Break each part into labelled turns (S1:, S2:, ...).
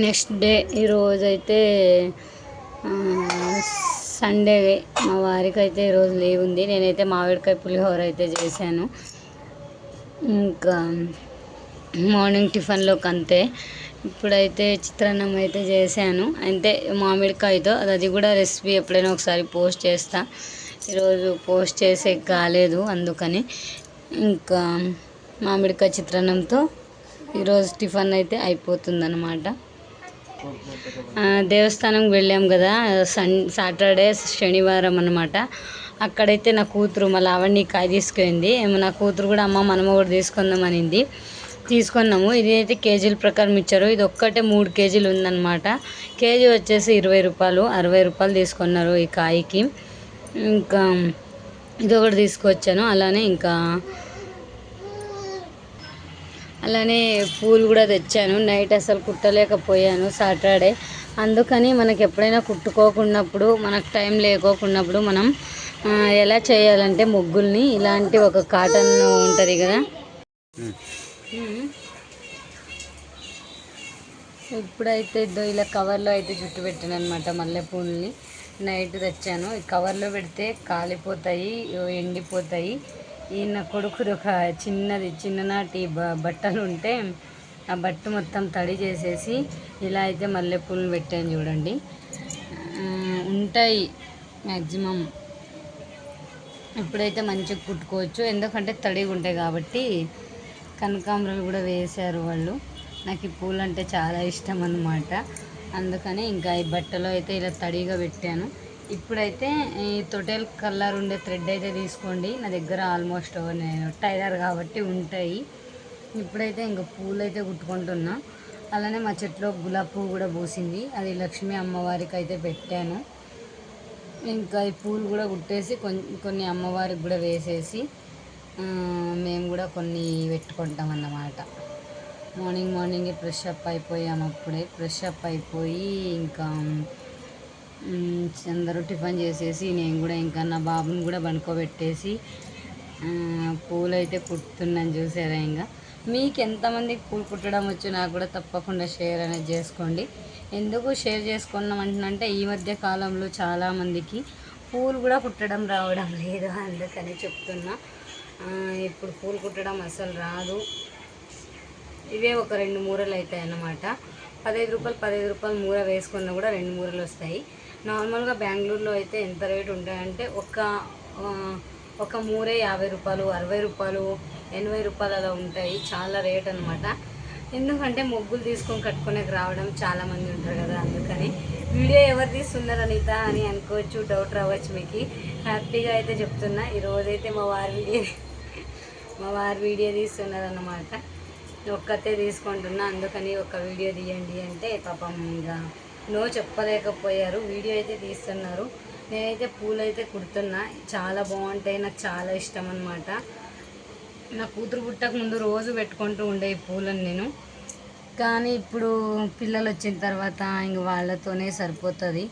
S1: Next day ఈరోజైతే Sunday, మా వారికి అయితే ఈరోజు లీవ్ ఉంది. నేనైతే మామిడికాయ పులిహోర అయితే చేశాను. ఇంకా మార్నింగ్ టిఫిన్లోకి అంతే. ఇప్పుడైతే చిత్రాన్నం అయితే చేశాను, అంటే మామిడికాయతో. అది కూడా రెసిపీ ఎప్పుడైనా ఒకసారి పోస్ట్ చేస్తా. ఈరోజు పోస్ట్ చేసే కాలేదు, అందుకని ఇంకా మామిడికాయ చిత్రాన్నంతో ఈరోజు టిఫిన్ అయితే అయిపోతుందన్నమాట. దేవస్థానంకి వెళ్ళాం కదా, సాటర్డే శనివారం అన్నమాట. అక్కడైతే నా కూతురు మా లావణ్య కాయ తీసుకుంది. నా కూతురు కూడా అమ్మ మనము కూడా తీసుకుందాం అనింది. తీసుకున్నాము. ఇది అయితే కేజీల ప్రకారం ఇచ్చారు. ఇది ఒక్కటే 3 కేజీలు ఉందన్నమాట. కేజీ వచ్చేసి 20 రూపాయలు, 60 రూపాయలు తీసుకున్నారు ఈ కాయకి. ఇంకా ఇది ఒకటి తీసుకొచ్చాను. అలానే పూలు కూడా తెచ్చాను. నైట్ అసలు కుట్టలేకపోయాను సాటర్డే, అందుకని మనకి ఎప్పుడైనా కుట్టుకోకున్నప్పుడు, మనకు టైం లేకోకున్నప్పుడు మనం ఎలా చేయాలంటే ముగ్గుల్ని ఇలాంటి ఒక కాటన్ ఉంటుంది కదా, ఇప్పుడైతే ఇలా కవర్లో అయితే జుట్టు పెట్టాను అనమాట. మల్లెపూలని నైట్ తెచ్చాను. ఈ కవర్లో పెడితే కాలిపోతాయి, ఎండిపోతాయి. ఈయన కొడుకుది ఒక చిన్ననాటి బట్టలు ఉంటే ఆ బట్ట మొత్తం తడి చేసేసి ఇలా అయితే మల్లెపూలను పెట్టాను చూడండి. ఉంటాయి మ్యాక్సిమం. ఇప్పుడైతే మంచిగా కుట్టుకోవచ్చు, ఎందుకంటే తడిగా ఉంటాయి కాబట్టి. కనకాంబరాలు కూడా వేశారు వాళ్ళు. నాకు ఈ పూలు అంటే చాలా ఇష్టం అన్నమాట, అందుకని ఇంకా ఈ బట్టలో అయితే ఇలా తడిగా పెట్టాను. ఇప్పుడైతే ఈ తొటేల్ కలర్ ఉండే థ్రెడ్ అయితే తీసుకోండి. నా దగ్గర ఆల్మోస్ట్ నేను టైలర్ కాబట్టి ఉంటాయి. ఇప్పుడైతే ఇంకా పూలు అయితే కుట్టుకుంటున్నా. అలానే మా చెట్లో గులాబీ పువ్వు కూడా పూసింది, అది లక్ష్మీ అమ్మవారికి అయితే పెట్టాను. ఇంకా ఈ పూలు కూడా కుట్టేసి కొన్ని అమ్మవారికి కూడా వేసేసి మేము కూడా కొన్ని పెట్టుకుంటాం అన్నమాట. మార్నింగే ఫ్రెష్ అప్ అయిపోయాము. అప్పుడే ఫ్రెష్ అప్ అయిపోయి ఇంకా అందరూ టిఫిన్ చేసేసి నేను కూడా ఇంకా నా బాబుని కూడా పడుకోబెట్టేసి పూలు అయితే కుట్టుతున్నాను. చూసారా? ఇంకా మీకు ఎంతమందికి పూలు కుట్టడం వచ్చు నాకు కూడా తప్పకుండా షేర్ అనేది చేసుకోండి. ఎందుకు షేర్ చేసుకున్నాం అంటున్నంటే, ఈ మధ్య కాలంలో చాలామందికి పూలు కూడా కుట్టడం రావడం లేదు, అందుకని చెప్తున్నా. ఇప్పుడు పూలు కుట్టడం అసలు రాదు. ఇవే ఒక 2 మూరలు అవుతాయి అన్నమాట. 15 రూపాయలు మూర వేసుకున్నా కూడా 2 మూరలు వస్తాయి. నార్మల్గా బెంగళూరులో అయితే ఎంత రేటు ఉంటాయంటే ఒక మూరే 50 రూపాయలు, 60 రూపాయలు, 80 రూపాయలు అలా ఉంటాయి. చాలా రేట్ అనమాట. ఎందుకంటే ముగ్గులు తీసుకొని కట్టుకునేకి రావడం చాలామంది ఉంటారు కదా, అందుకని. వీడియో ఎవరు తీస్తున్నారు అనిత అని అనుకోవచ్చు, డౌట్ రావచ్చు మీకు. హ్యాపీగా అయితే చెప్తున్నా, ఈరోజైతే మా వారి వీడియో తీస్తున్నారన్నమాట. ఒక్కతే తీసుకుంటున్నా, అందుకని ఒక వీడియో తీయండి అంటే పాపం ఇంకా నో చెప్పలేకపోయారు. వీడియో అయితే తీస్తున్నారు. నేనైతే పూలు అయితే కుడుతున్నా. చాలా బాగుంటాయి, నాకు చాలా ఇష్టం అన్నమాట. నా కూతురు పుట్టక ముందు రోజు పెట్టుకుంటూ ఉండే ఈ పూలను నేను. కానీ ఇప్పుడు పిల్లలు వచ్చిన తర్వాత ఇంక వాళ్ళతోనే సరిపోతుంది.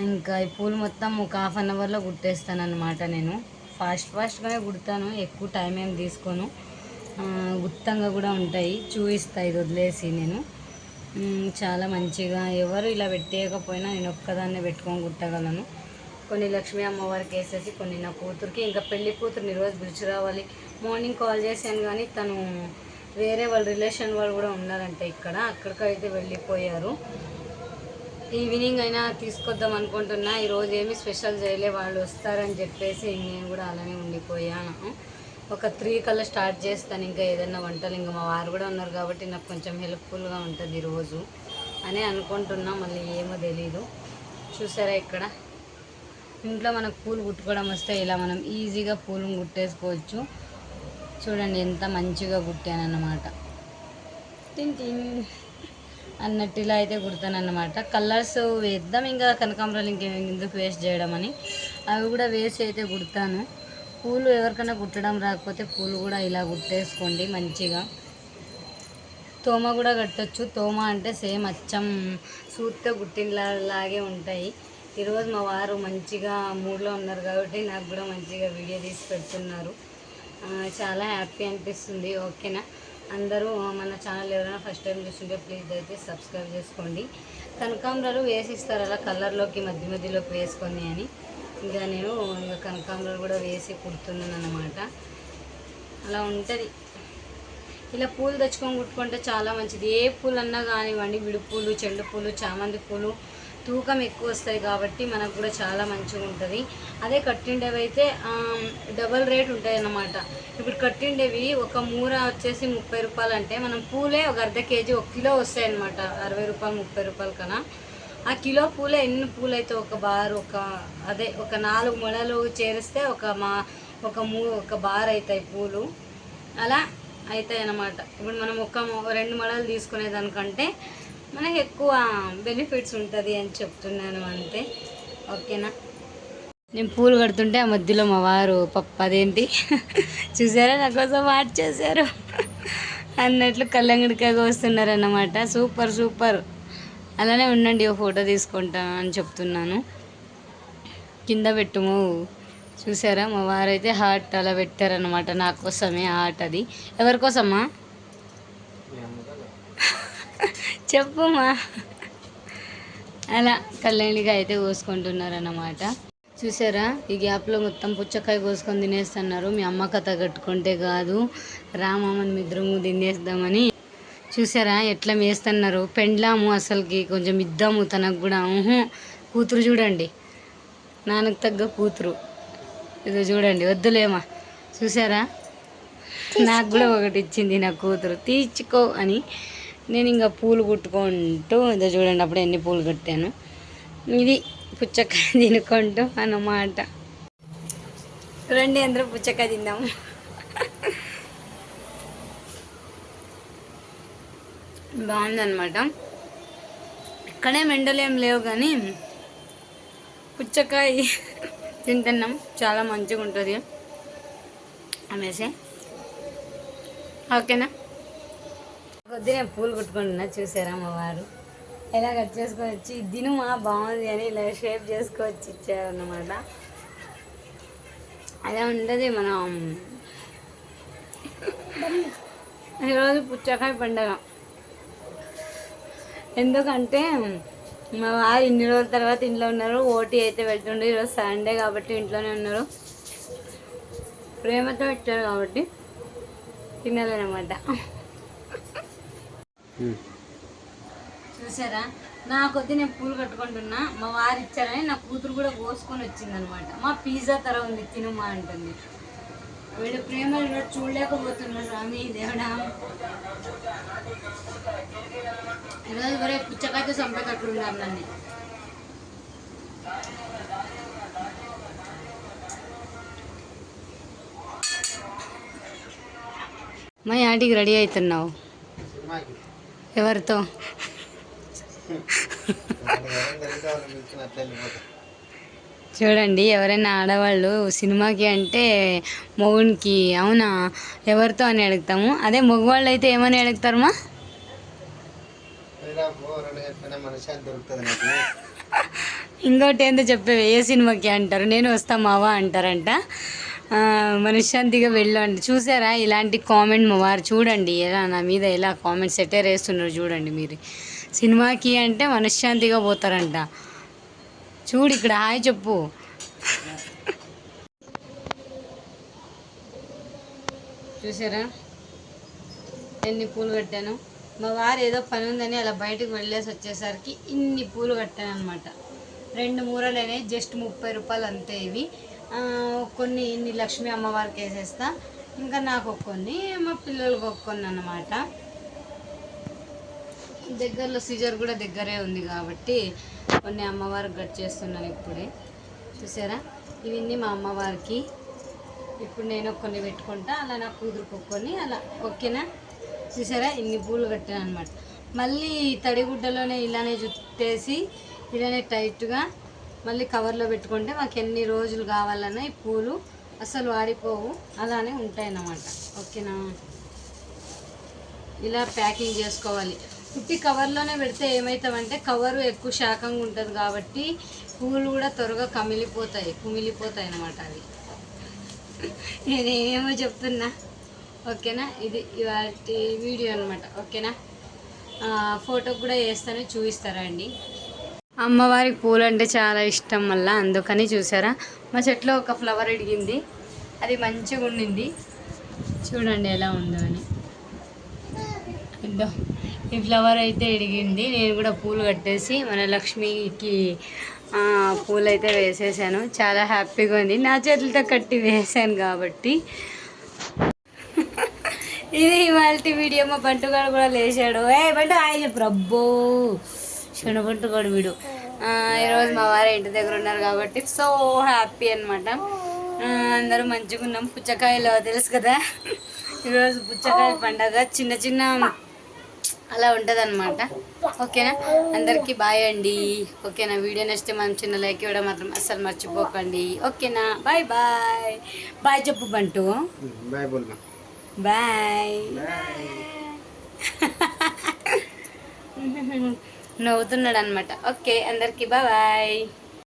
S1: ఇంకా ఈ పూలు మొత్తం ఒక ½ అన్ అవర్లో కుట్టేస్తాను అనమాట. నేను ఫాస్ట్గానే కుడతాను, ఎక్కువ టైం ఏం తీసుకోను. గుత్తంగా కూడా ఉంటాయి, చూపిస్తాయి ఇది వదిలేసి. నేను చాలా మంచిగా, ఎవరు ఇలా పెట్టేయకపోయినా నేను ఒక్కదాన్నే పెట్టుకొని కుట్టగలను. కొన్ని లక్ష్మీ అమ్మవారికి వేసేసి కొన్ని నా కూతురికి. ఇంకా పెళ్లి కూతురుని రోజు పిలిచి రావాలి. మార్నింగ్ కాల్ చేశాను కానీ తను వేరే వాళ్ళ రిలేషన్ వాళ్ళు కూడా ఉన్నారంటే అక్కడికైతే వెళ్ళిపోయారు. ఈవినింగ్ అయినా తీసుకొద్దాం అనుకుంటున్నా. ఈరోజు ఏమి స్పెషల్ చేయలే, వాళ్ళు వస్తారని చెప్పేసి నేను కూడా అలానే ఉండిపోయాను. ఒక 3 కల్లా స్టార్ట్ చేస్తాను ఇంకా ఏదైనా వంటలు. ఇంకా మా వారు కూడా ఉన్నారు కాబట్టి నాకు కొంచెం హెల్ప్ఫుల్గా ఉంటుంది ఈరోజు అని అనుకుంటున్నా. మళ్ళీ ఏమో తెలీదు. చూసారా, ఇక్కడ ఇంట్లో మనకు పూలు కుట్టుకోవడం వస్తే ఇలా మనం ఈజీగా పూలను కుట్టేసుకోవచ్చు. చూడండి ఎంత మంచిగా కుట్టానన్నమాట. అన్నట్టు ఇలా అయితే కుడతానన్నమాట. కలర్స్ వేద్దాం, ఇంకా కనకాంబరాలు ఇంకెందుకు వేస్ట్ చేయడం అని అవి కూడా వేసి అయితే కుడతాను. పూలు ఎవరికైనా కుట్టడం రాకపోతే పూలు కూడా ఇలా కుట్టేసుకోండి మంచిగా. తోమ కూడా కట్టచ్చు. తోమ అంటే సేమ్ అచ్చం సూత్తో కుట్టినలాగే ఉంటాయి. ఈరోజు మా వారు మంచిగా మూడ్లో ఉన్నారు కాబట్టి నాకు కూడా మంచిగా వీడియో తీసి పెడుతున్నారు. చాలా హ్యాపీ అనిపిస్తుంది. ఓకేనా, అందరూ మన ఛానల్ ఎవరైనా ఫస్ట్ టైం చూస్తుంటే ప్లీజ్ అయితే సబ్స్క్రైబ్ చేసుకోండి. కనకాంబరాలు వేసిస్తారు అలా కలర్లోకి మధ్యలోకి వేసుకొని అని, ఇంకా నేను ఇంకా కనకాంబరాలు కూడా వేసి కుడుతున్నాను అన్నమాట. అలా ఉంటుంది. ఇలా పూలు తెచ్చుకొని కుట్టుకుంటే చాలా మంచిది. ఏ పూలు అన్నా కానివ్వండి, విడిపూలు, చెండు పూలు, చామంతి పూలు తూకం ఎక్కువ వస్తాయి కాబట్టి మనకు కూడా చాలా మంచిగా ఉంటుంది. అదే కట్టిండేవి అయితే డబల్ రేట్ ఉంటాయి అన్నమాట. ఇప్పుడు కట్టిండేవి ఒక మూర వచ్చేసి 30 రూపాయలు అంటే మనం పూలే ఒక అర్ధ కేజీ 1 కిలో వస్తాయి అన్నమాట. 60 రూపాయలు 30 రూపాయల కన్నా ఆ కిలో పూలే ఎన్ని పూలు అయితే ఒక బార్ ఒక 4 మొలలు చేరిస్తే ఒక బార్ అవుతాయి పూలు. అలా అవుతాయి అన్నమాట. ఇప్పుడు మనం 2 మొలలు తీసుకునేదానికంటే మనకి ఎక్కువ బెనిఫిట్స్ ఉంటుంది అని చెప్తున్నాను అంతే. ఓకేనా? నేను పూలు కడుతుంటే ఆ మధ్యలో మా వారు అదేంటి చూసారా నా కోసం వాట్ చేశారు అన్నట్లు కళ్ళంగడికాయగా వస్తున్నారన్నమాట. సూపర్. అలానే ఉండండి, ఓ ఫోటో తీసుకుంటాను అని చెప్తున్నాను. కింద పెట్టుము. చూసారా మా వారైతే హార్ట్ అలా పెట్టారనమాట. నా కోసమే హార్ట్. అది ఎవరి కోసమ్మా చెప్పుమా. అలా కళ్యాణిగా అయితే కోసుకుంటున్నారన్నమాట. చూసారా ఈ గ్యాప్లో మొత్తం పుచ్చకాయ కోసుకొని తినేస్తున్నారు. మీ అమ్మ కథ కట్టుకుంటే కాదు, రామమ్మని మిద్రము తినేద్దామని. చూసారా ఎట్లా మేస్తున్నారు. పెండ్లాము అసలుకి కొంచెం ఇద్దాము తనకు కూడా. కూతురు చూడండి, నాన్నకు తగ్గ కూతురు. ఇదో చూడండి, వద్దులేమా. చూసారా నాకు కూడా ఒకటి ఇచ్చింది నా కూతురు, తీర్చుకో అని. నేను ఇంకా పూలు కుట్టుకుంటూ ఇదో చూడండి అప్పుడు ఎన్ని పూలు కట్టాను. ఇది పుచ్చకాయ తినుకుంటూ అన్నమాట. రండి అందరూ పుచ్చకాయ తిందాము. బాగుందన్నమాట. ఇక్కడే మెండలేం లేవు కానీ పుచ్చకాయ తింటున్నాం, చాలా మంచిగా ఉంటుంది అనేసి. ఓకేనా? కొద్ది నేను పూలు కుట్టుకుంటున్నా. చూసారా మా వారు ఎలా కట్ చేసుకొని వచ్చి దినుమా బాగుంది అని ఇలా షేప్ చేసుకొచ్చి ఇచ్చారన్నమాట. అలా ఉంటుంది మనం ఈరోజు పుచ్చకాయ పండగ. ఎందుకంటే మా వారు ఇన్ని రోజుల తర్వాత ఇంట్లో ఉన్నారు. ఓటీ అయితే వెళ్తుండే. ఈరోజు సండే కాబట్టి ఇంట్లోనే ఉన్నారు. ప్రేమతో ఇచ్చారు కాబట్టి తినాలన్నమాట. చూసారా నా కొద్ది నేను పూలు కట్టుకుంటున్నా. మా వారు ఇచ్చారని నా కూతురు కూడా కోసుకొని వచ్చిందనమాట. మా పిజ్జా తర ఉంది తినుమా అంటుంది. వీళ్ళు ప్రేమలు చూడలేకపోతున్నారు. స్వామి దేవుడా, ఈరోజు వరే పుచ్చకాయతో చంపేటట్లున్నారు నన్ను. మా ఆంటీకి రెడీ అవుతున్నావు ఎవరితో? చూడండి ఎవరైనా ఆడవాళ్ళు సినిమాకి అంటే మొగునికి అవునా ఎవరితో అని అడుగుతాము. అదే మగవాళ్ళు అయితే ఏమని అడుగుతారమ్మా? ఇంకోటి ఏందో చెప్పేవి ఏ సినిమాకి అంటారు. నేను వస్తా మావా అంటారంట. మనశ్శాంతిగా వెళ్ళండి. చూసారా ఇలాంటి కామెంట్ మా వారు చూడండి ఎలా నా మీద ఎలా కామెంట్ సెటర్ వేస్తున్నారు చూడండి. మీరు సినిమాకి అంటే మనశ్శాంతిగా పోతారంట. చూడు ఇక్కడ హాయ్ చెప్పు. చూసారా ఎన్ని పూలు కట్టాను. మా వారు ఏదో పని ఉందని అలా బయటకు వెళ్ళేసి వచ్చేసరికి ఇన్ని పూలు కట్టాను అనమాట. 2 మూరలనే జస్ట్ 30 రూపాయలు అంతే. ఇవి కొన్ని ఇన్ని లక్ష్మీ అమ్మవారికి వేసేస్తా, ఇంకా నాకు కొన్ని మా పిల్లలకు కొన్ని అన్నమాట. దగ్గరలో సీజర్ కూడా దగ్గరే ఉంది కాబట్టి కొన్ని అమ్మవారికి కట్ చేస్తున్నాను ఇప్పుడే. చూసారా ఇవన్నీ మా అమ్మవారికి. ఇప్పుడు నేను కొన్ని పెట్టుకుంటా, అలా నా కూతురుకు కొన్ని అలా. ఓకేనా? చూసారా ఇన్ని పూలు కట్టాను అనమాట. మళ్ళీ తడిగుడ్డలోనే ఇలానే చుట్టేసి ఇలానే టైట్గా మళ్ళీ కవర్లో పెట్టుకుంటే మాకు ఎన్ని రోజులు కావాలన్నా ఈ పూలు అసలు వాడిపోవు, అలానే ఉంటాయన్నమాట. ఓకేనా? ఇలా ప్యాకింగ్ చేసుకోవాలి. ఉట్టి కవర్లోనే పెడితే ఏమవుతామంటే కవరు ఎక్కువ శాఖంగా ఉంటుంది కాబట్టి పూలు కూడా త్వరగా కుమిలిపోతాయి అన్నమాట. అవి నేనేమో చెప్తున్నా ఓకేనా. ఇది ఇవాటి వీడియో అనమాట. ఓకేనా. ఫోటో కూడా వేస్తాను, చూపిస్తారా అండి. అమ్మవారికి పూలు అంటే చాలా ఇష్టం మళ్ళీ, అందుకని చూసారా మా చెట్లో ఒక ఫ్లవర్ ఎడిగింది, అది మంచిగా ఉండింది. చూడండి ఎలా ఉందో అని. ఇద్దో ఈ ఫ్లవర్ అయితే ఎడిగింది. నేను కూడా పూలు కట్టేసి మన లక్ష్మికి పూలు అయితే వేసేసాను. చాలా హ్యాపీగా ఉంది, నా చేతులతో కట్టి వేసాను కాబట్టి. ఇది ఇవాళ వీడియో. మా బంటుగాడు కూడా లేచాడు. బంటు హాయ్ చెప్పు రబ్బో, బంటుగాడు వీడు. ఈరోజు మా వారి ఇంటి దగ్గర ఉన్నారు కాబట్టి సో హ్యాపీ అనమాట. అందరూ మంచిగా ఉన్నాం. పుచ్చకాయలు తెలుసు కదా, ఈరోజు పుచ్చకాయల పండగ. చిన్న చిన్న అలా ఉంటుంది అనమాట. ఓకేనా. అందరికీ బాయ్ అండి. ఓకేనా. వీడియో నచ్చితే మనం చిన్న లైక్ ఇవ్వడం మాత్రం అస్సలు మర్చిపోకండి. ఓకేనా. Bye bye. బాయ్ చెప్పు బంటు. బాయ్ బోల్మా. బాయ్. నవ్వుతున్నాడు అనమాట. ఓకే అందరికీ బాయ్.